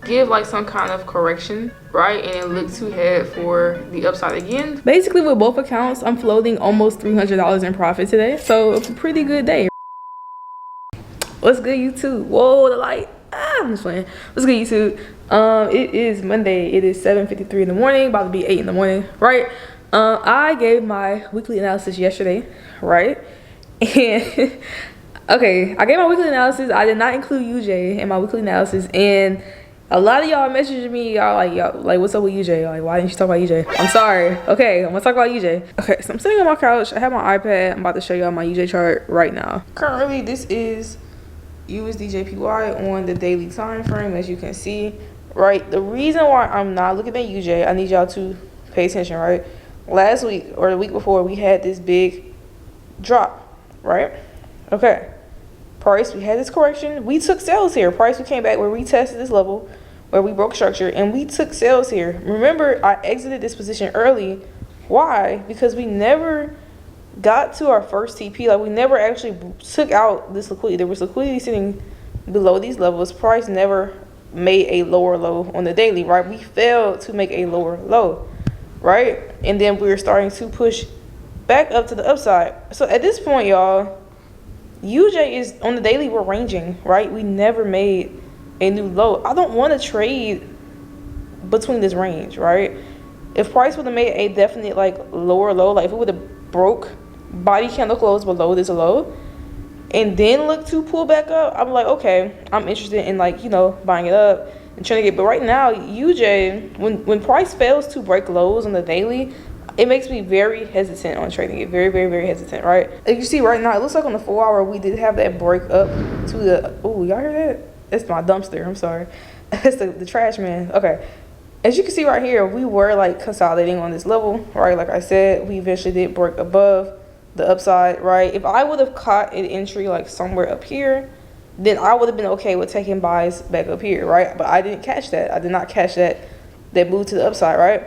give like some kind of correction, right, and it looks to head for the upside again. Basically, with both accounts, I'm floating almost $300 in profit today, so it's a pretty good day. What's good, YouTube? Whoa, the light. I'm just playing. What's good, YouTube? It is Monday. It is 7:53 in the morning, about to be 8 in the morning, right? I gave my weekly analysis yesterday, right? And okay, I gave my weekly analysis. I did not include UJ in my weekly analysis, and a lot of y'all messaged me. Y'all like, what's up with UJ? Like, why didn't you talk about UJ? I'm sorry. Okay, I'm gonna talk about UJ. Okay, so I'm sitting on my couch. I have my iPad. I'm about to show y'all my UJ chart right now. Currently, this is USD JPY on the daily time frame, as you can see, right? The reason why I'm not looking at UJ, I need y'all to pay attention, right? Last week or the week before, we had this big drop, right? Okay, price, we had this correction. We took sales here. Price, we came back, we retested this level where we broke structure, and we took sales here. Remember, I exited this position early. Why? Because we never got to our first TP. Like, we never actually took out this liquidity. There was liquidity sitting below these levels. Price never made a lower low on the daily, right? We failed to make a lower low, right? And then we were starting to push back up to the upside. So at this point, y'all, UJ is on the daily, we're ranging, right? We never made a new low. I don't want to trade between this range, right? If price would have made a definite like lower low, like if it would have broke body candle close below this low and then look to pull back up, I'm like, okay, I'm interested in, like, you know, buying it up and trying to get. But right now, UJ, when price fails to break lows on the daily, it makes me very hesitant on trading it. Very, very, very hesitant, right? As you see right now, it looks like on the 4 hour we did have that break up to the, oh, y'all hear that? It's my dumpster, I'm sorry. It's the trash man. Okay, as you can see right here, we were like consolidating on this level, right? Like I said, we eventually did break above the upside, right? If I would have caught an entry like somewhere up here, then I would have been okay with taking buys back up here, right? But I didn't catch that. I did not catch that move to the upside, right?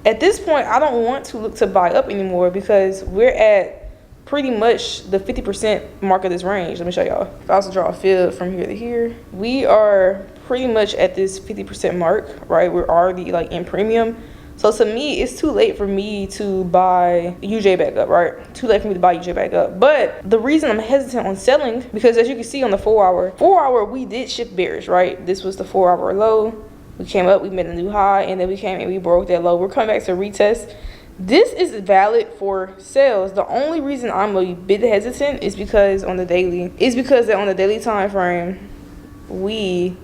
At this point, I don't want to look to buy up anymore because we're at pretty much the 50% mark of this range. Let me show y'all. If I was to draw a field from here to here, we are pretty much at this 50% mark, right? We're already like in premium. So to me, it's too late for me to buy UJ back up, right? Too late for me to buy UJ back up. But the reason I'm hesitant on selling, because as you can see on the 4 hour, we did shift bearish, right? This was the 4 hour low. We came up, we made a new high, and then we came and we broke that low. We're coming back to retest. This is valid for sales. The only reason I'm a bit hesitant is because on the daily, time frame, we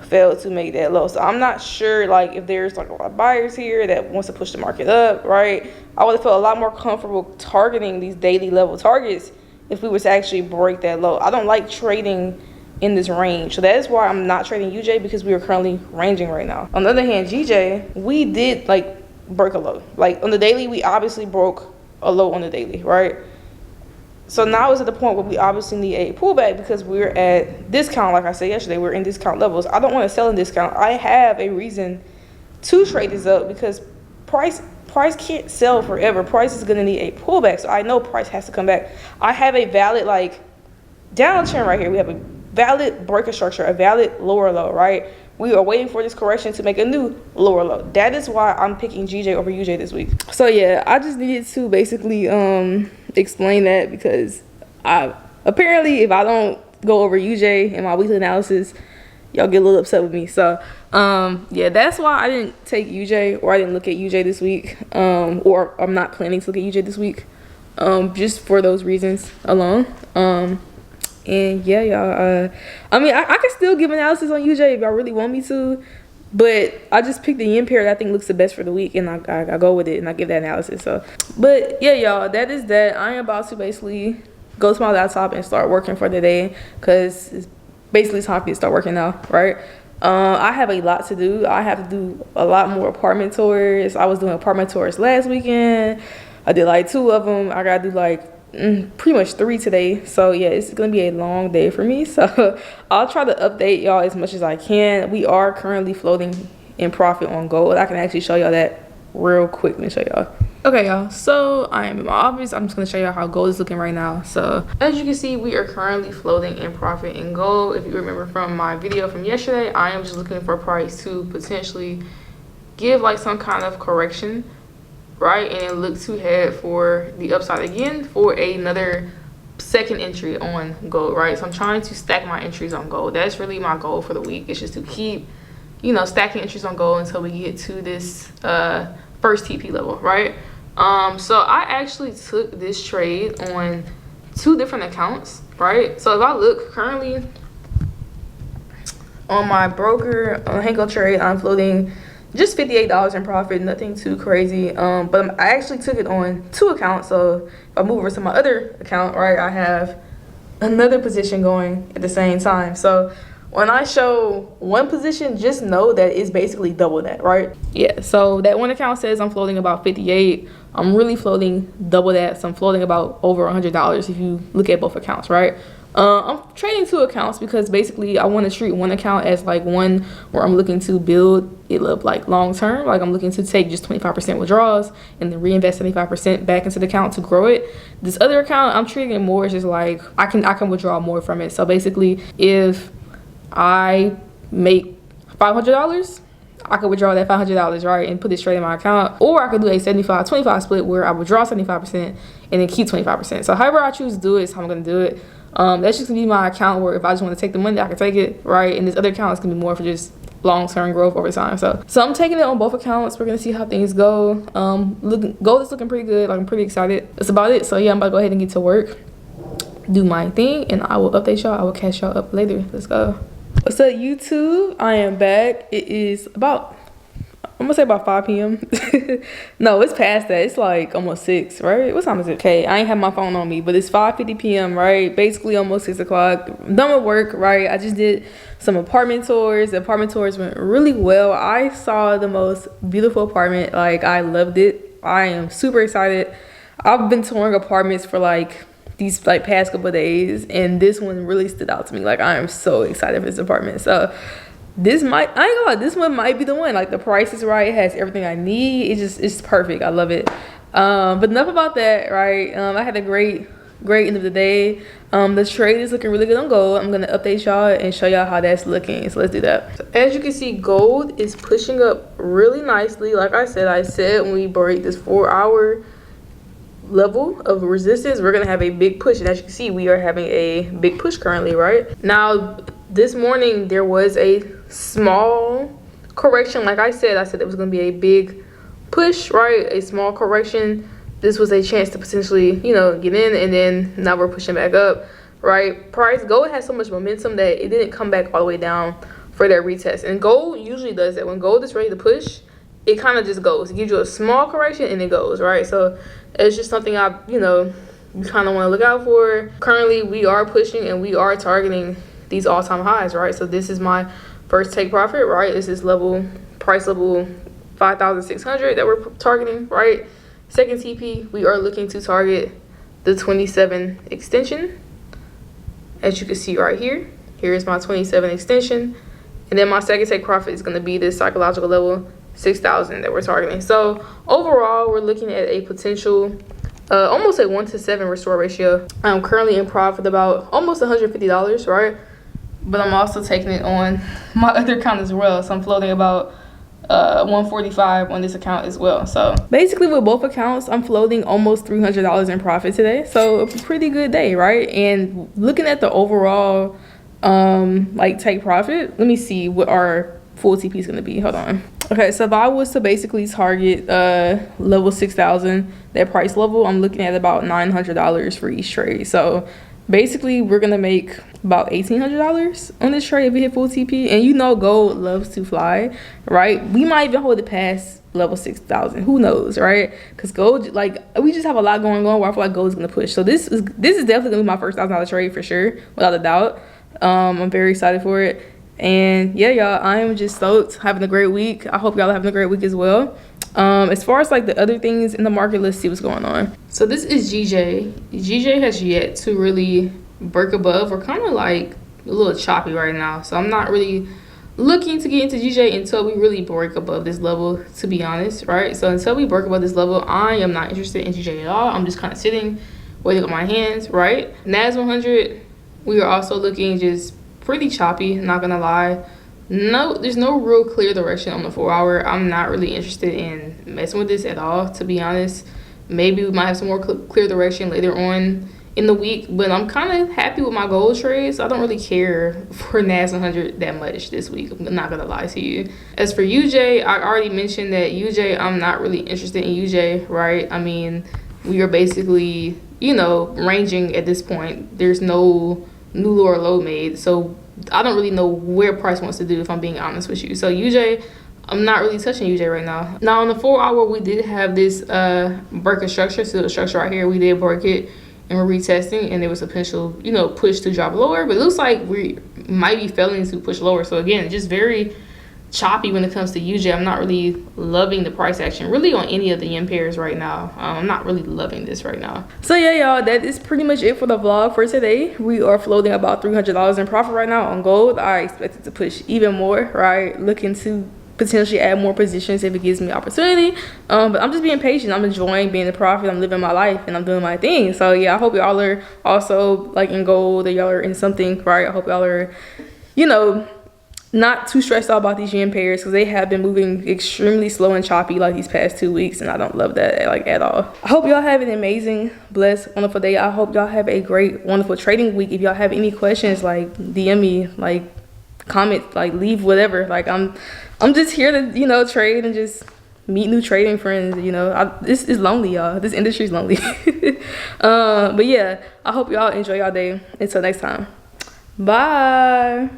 failed to make that low. So I'm not sure, like, if there's like a lot of buyers here that wants to push the market up, right? I would have felt a lot more comfortable targeting these daily level targets if we were to actually break that low. I don't like trading in this range, so that is why I'm not trading UJ, because we are currently ranging right now. On the other hand, GJ, we did like break a low. Like on the daily, we obviously broke a low on the daily, right? So now it's at the point where we obviously need a pullback because we're at discount. Like I said yesterday, we're in discount levels. I don't want to sell in discount. I have a reason to trade this up because price can't sell forever. Price is going to need a pullback. So I know price has to come back. I have a valid like downtrend right here. We have a valid breaker structure, a valid lower low, right? We are waiting for this correction to make a new lower low. That is why I'm picking GJ over UJ this week. So yeah, I just needed to basically explain that because apparently if I don't go over UJ in my weekly analysis, y'all get a little upset with me. So yeah, that's why I didn't take UJ, or I didn't look at UJ this week, or I'm not planning to look at UJ this week, just for those reasons alone. And yeah, y'all, I mean, I can still give analysis on UJ if y'all really want me to, but I just picked the yen pair that I think looks the best for the week, and I go with it, and I give that analysis. So, but yeah, y'all, that is that. I am about to basically go to my laptop and start working for the day, because it's basically time for me to start working now, right? I have a lot to do. I have to do a lot more apartment tours. I was doing apartment tours last weekend. I did like 2 of them. I gotta do like pretty much 3 today. So yeah, it's gonna be a long day for me. So I'll try to update y'all as much as I can. We are currently floating in profit on gold. I can actually show y'all that real quick. Let me show y'all. Okay, y'all, so I am in my office. I'm just gonna show y'all how gold is looking right now. So as you can see, we are currently floating in profit in gold. If you remember from my video from yesterday, I am just looking for a price to potentially give like some kind of correction, right, and it looks to head for the upside again for another second entry on gold, right? So I'm trying to stack my entries on gold. That's really my goal for the week. It's just to keep, you know, stacking entries on gold until we get to this first TP level, right? So I actually took this trade on 2 different accounts, right? So if I look currently on my broker on Hanko trade, I'm floating just $58 in profit, nothing too crazy. But I actually took it on 2 accounts. So if I move over to my other account, right, I have another position going at the same time. So when I show one position, just know that it's basically double that, right? Yeah, so that one account says I'm floating about 58. I'm really floating double that. So I'm floating about over $100 if you look at both accounts, right? I'm trading 2 accounts because basically I want to treat one account as like one where I'm looking to build it up like long term. Like I'm looking to take just 25% withdrawals and then reinvest 75% back into the account to grow it. This other account, I'm treating it more as just like I can withdraw more from it. So basically, if I make $500, I could withdraw that $500, right, and put it straight in my account. Or I could do a 75-25 split where I withdraw 75% and then keep 25%. So however I choose to do it is how I'm going to do it. That's just going to be my account where if I just want to take the money, I can take it, right? And this other account is going to be more for just long-term growth over time. So I'm taking it on both accounts. We're going to see how things go. Gold is looking pretty good. Like, I'm pretty excited. That's about it. So yeah, I'm about to go ahead and get to work, do my thing, and I will update y'all. I will catch y'all up later. Let's go. What's up, YouTube? I am back. It is about, I'm gonna say about 5 p.m. No, it's past that. It's like almost 6, right? What time is it? Okay, I ain't have my phone on me, but it's 5:50 p.m., right? Basically almost 6 o'clock. Done with work, right? I just did some apartment tours. The apartment tours went really well. I saw the most beautiful apartment. Like, I loved it. I am super excited. I've been touring apartments for like these like past couple of days, and this one really stood out to me. Like, I am so excited for this apartment. So this might, I ain't gonna lie, this one might be the one. Like, the price is right, it has everything I need. It's perfect. I love it. But enough about that, right? I had a great end of the day. The trade is looking really good on gold. I'm gonna update y'all and show y'all how that's looking. So let's do that. So as you can see, gold is pushing up really nicely. Like I said when we break this 4-hour level of resistance, we're gonna have a big push. And as you can see, we are having a big push currently, right? Now, this morning there was a small correction. Like I said it was gonna be a big push, right? A small correction. This was a chance to potentially, you know, get in, and then now we're pushing back up, right? Gold has so much momentum that it didn't come back all the way down for that retest. And gold usually does that. When gold is ready to push, it kind of just goes. It gives you a small correction and it goes, right? So it's just something you kind of want to look out for. Currently, we are pushing and we are targeting these all-time highs, right? So this is my first take profit, right? This is price level 5,600 that we're targeting, right? Second TP, we are looking to target the 27 extension. As you can see right here, here is my 27 extension. And then my second take profit is going to be this psychological level 6,000 that we're targeting. So overall, we're looking at a potential almost a 1-to-7 restore ratio. I'm currently in profit about almost $150, right? But I'm also taking it on my other account as well. So I'm floating about 145 on this account as well. So basically with both accounts, I'm floating almost $300 in profit today. So a pretty good day, right? And looking at the overall like take profit, let me see what our full TP is going to be. Hold on. Okay, so if I was to basically target level 6,000, that price level, I'm looking at about $900 for each trade. So basically we're gonna make about $1,800 on this trade if we hit full TP. And you know gold loves to fly, right? We might even hold it past level 6,000. Who knows, right? Because gold, like, we just have a lot going on where I feel like gold is gonna push. So this is definitely gonna be my first $1,000 trade for sure, without a doubt. I'm very excited for it. And yeah, y'all, I am just stoked, having a great week. I hope y'all are having a great week as well. As far as like the other things in the market, let's see what's going on. So this is GJ. GJ has yet to really break above. We're kind of like a little choppy right now, so I'm not really looking to get into GJ until we really break above this level, to be honest, right? So until we break above this level, I am not interested in GJ at all. I'm just kind of sitting, waiting with my hands, right? NAS 100, we are also looking just pretty choppy, not gonna lie. No, there's no real clear direction on the 4 hour. I'm not really interested in messing with this at all, to be honest. Maybe we might have some more clear direction later on in the week, but I'm kind of happy with my gold trades. I don't really care for NAS 100 that much this week. I'm not gonna lie to you. As for UJ, I already mentioned that UJ, I'm not really interested in UJ, right? I mean, we are basically, you know, ranging at this point. There's no new low or low made, so I don't really know where price wants to do, if I'm being honest with you. So UJ, I'm not really touching UJ right now. Now on the 4 hour, we did have this break of structure. So the structure right here, we did break it, and we're retesting, and there was a potential, you know, push to drop lower, but it looks like we might be failing to push lower. So again, just very choppy when it comes to UJ. I'm not really loving the price action really on any of the yen pairs right now. I'm not really loving this right now. So yeah, y'all, that is pretty much it for the vlog for today. We are floating about $300 in profit right now on gold. I expect it to push even more, right? Looking to potentially add more positions if it gives me opportunity, but I'm just being patient. I'm enjoying being the profit. I'm living my life and I'm doing my thing. So yeah, I hope y'all are also like in gold, or y'all are in something, right? I hope y'all are, you know, not too stressed out about these yen pairs, because they have been moving extremely slow and choppy like these past 2 weeks, and I don't love that like at all. I hope y'all have an amazing, blessed, wonderful day. I hope y'all have a great, wonderful trading week. If y'all have any questions, like DM me, like comment, like leave whatever. Like I'm just here to, you know, trade and just meet new trading friends. You know, this is lonely, y'all. This industry is lonely. But yeah, I hope y'all enjoy y'all day. Until next time, bye.